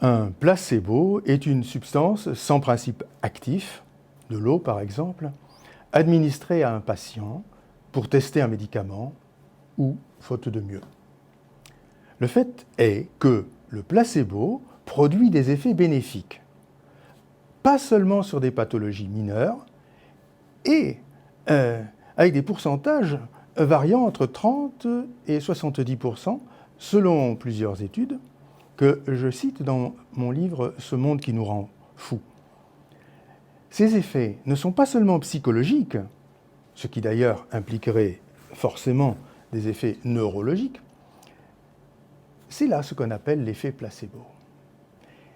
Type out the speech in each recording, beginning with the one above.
Un placebo est une substance sans principe actif, de l'eau par exemple, administrée à un patient pour tester un médicament ou, faute de mieux. Le fait est que le placebo produit des effets bénéfiques, pas seulement sur des pathologies mineures, et avec des pourcentages variant entre 30 et 70%, selon plusieurs études, que je cite dans mon livre « Ce monde qui nous rend fous ». Ces effets ne sont pas seulement psychologiques, ce qui d'ailleurs impliquerait forcément des effets neurologiques, c'est là ce qu'on appelle l'effet placebo.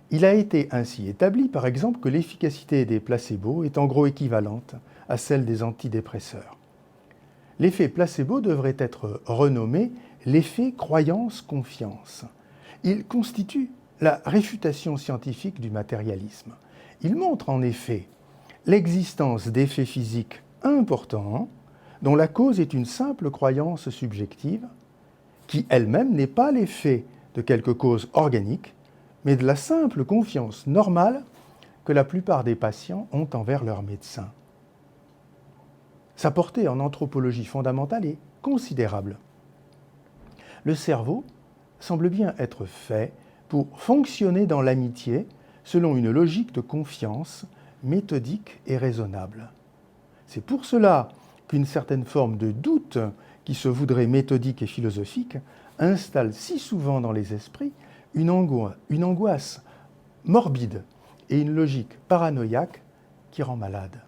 Il a été ainsi établi, par exemple, que l'efficacité des placebos est en gros équivalente à celle des antidépresseurs. L'effet placebo devrait être renommé l'effet croyance-confiance. Il constitue la réfutation scientifique du matérialisme. Il montre en effet l'existence d'effets physiques importants dont la cause est une simple croyance subjective qui elle-même n'est pas l'effet de quelque cause organique, mais de la simple confiance normale que la plupart des patients ont envers leur médecin. Sa portée en anthropologie fondamentale est considérable. Le cerveau semble bien être fait pour fonctionner dans l'amitié selon une logique de confiance méthodique et raisonnable. C'est pour cela qu'une certaine forme de doute qui se voudrait méthodique et philosophique installe si souvent dans les esprits une angoisse morbide et une logique paranoïaque qui rend malade.